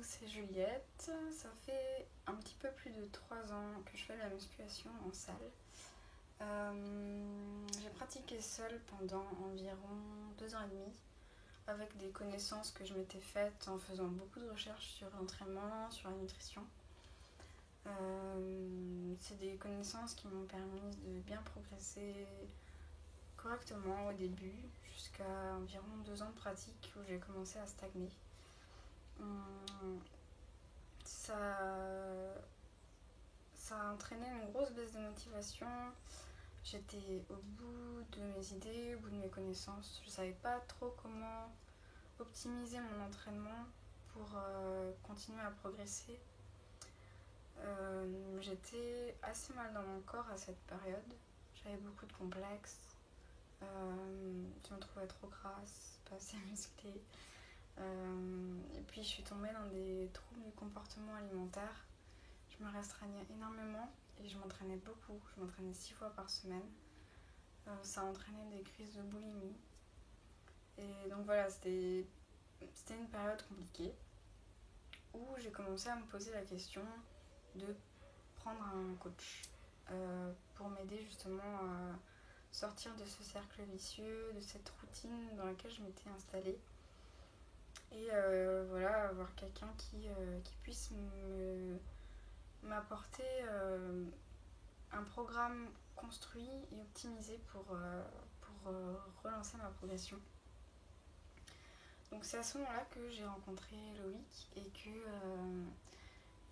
c'est Juliette, ça fait un petit peu plus de 3 ans que je fais de la musculation en salle. J'ai pratiqué seule pendant environ 2 ans et demi avec des connaissances que je m'étais faites en faisant beaucoup de recherches sur l'entraînement, sur la nutrition. C'est des connaissances qui m'ont permis de bien progresser correctement au début, jusqu'à environ 2 ans de pratique où j'ai commencé à stagner. Hum, ça, ça a entraîné une grosse baisse de motivation. J'étais au bout de mes idées, au bout de mes connaissances. Je ne savais pas trop comment optimiser mon entraînement pour continuer à progresser. J'étais assez mal dans mon corps à cette période. J'avais beaucoup de complexes. Je me trouvais trop grasse, pas assez musclée. Et puis je suis tombée dans des troubles du comportement alimentaire. Je me restreignais énormément et je m'entraînais beaucoup. Je m'entraînais 6 fois par semaine. Ça entraînait des crises de boulimie. Et donc voilà, c'était une période compliquée où j'ai commencé à me poser la question de prendre un coach pour m'aider justement à sortir de ce cercle vicieux, de cette routine dans laquelle je m'étais installée. Et voilà, avoir quelqu'un qui puisse m'apporter un programme construit et optimisé pour relancer ma progression. Donc c'est à ce moment-là que j'ai rencontré Loïc et que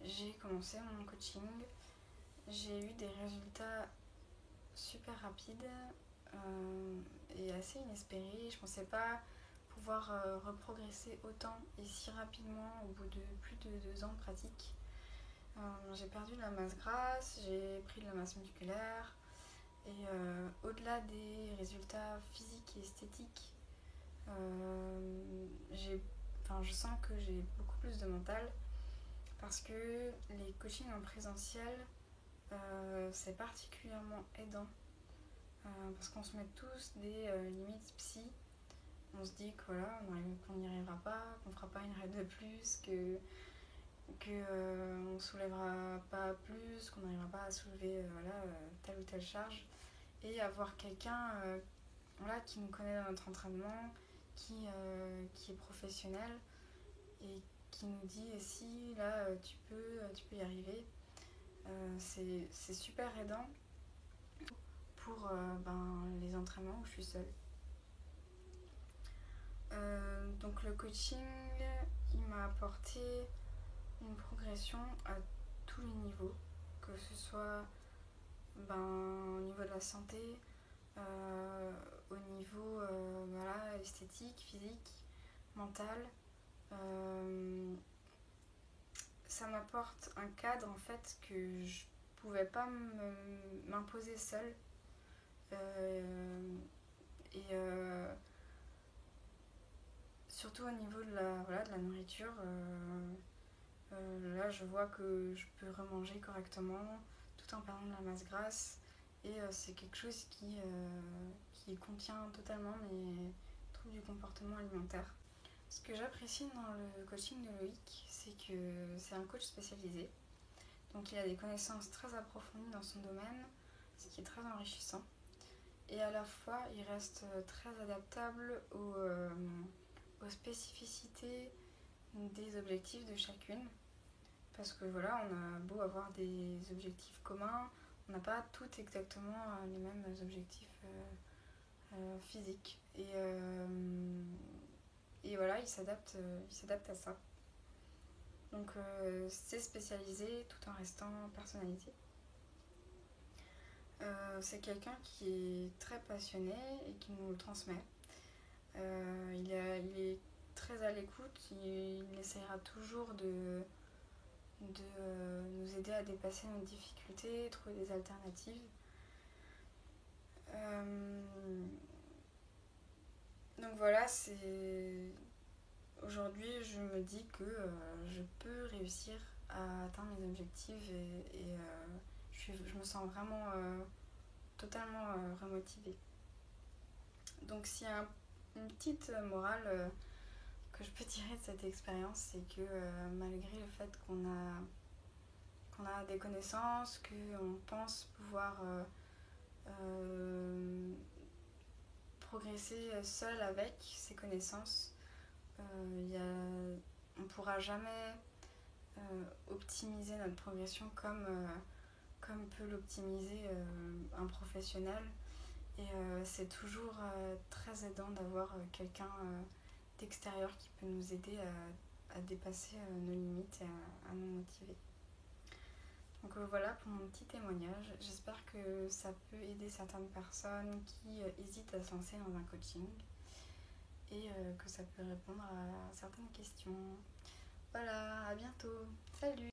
j'ai commencé mon coaching. J'ai eu des résultats super rapides et assez inespérés. Je pensais pas pouvoir reprogresser autant et si rapidement au bout de plus de 2 ans de pratique. J'ai perdu de la masse grasse, j'ai pris de la masse musculaire et au-delà des résultats physiques et esthétiques, je sens que j'ai beaucoup plus de mental parce que les coachings en présentiel, c'est particulièrement aidant parce qu'on se met tous des limites psy. On se dit que voilà, qu'on n'y arrivera pas, qu'on fera pas une raide de plus, on soulèvera pas plus, qu'on n'arrivera pas à soulever telle ou telle charge. Et avoir quelqu'un qui nous connaît dans notre entraînement, qui est professionnel et qui nous dit si là tu peux y arriver. C'est super aidant pour les entraînements où je suis seule. Donc le coaching, il m'a apporté une progression à tous les niveaux, que ce soit au niveau de la santé, au niveau esthétique, physique, mental. Ça m'apporte un cadre en fait que je pouvais pas m'imposer seule. Et surtout au niveau de la nourriture, là je vois que je peux remanger correctement tout en perdant de la masse grasse. Et c'est quelque chose qui contient totalement mes troubles du comportement alimentaire. Ce que j'apprécie dans le coaching de Loïc, c'est que c'est un coach spécialisé. Donc il a des connaissances très approfondies dans son domaine, ce qui est très enrichissant. Et à la fois, il reste très adaptable aux spécificités des objectifs de chacune. Parce que voilà, on a beau avoir des objectifs communs, on n'a pas toutes exactement les mêmes objectifs physiques. Et voilà, il s'adapte à ça. Donc c'est spécialisé tout en restant personnalisé. C'est quelqu'un qui est très passionné et qui nous le transmet. Il est très à l'écoute, il essaiera toujours de nous aider à dépasser nos difficultés, trouver des alternatives. Donc voilà, aujourd'hui je me dis que je peux réussir à atteindre mes objectifs et je me sens vraiment totalement remotivée. Donc s'il y a une petite morale que je peux tirer de cette expérience, c'est que malgré le fait qu'on a des connaissances, qu'on pense pouvoir progresser seul avec ces connaissances, on ne pourra jamais optimiser notre progression comme peut l'optimiser un professionnel. Et c'est toujours très aidant d'avoir quelqu'un d'extérieur qui peut nous aider à dépasser nos limites et à nous motiver. Donc voilà pour mon petit témoignage. J'espère que ça peut aider certaines personnes qui hésitent à se lancer dans un coaching et que ça peut répondre à certaines questions. Voilà, à bientôt. Salut!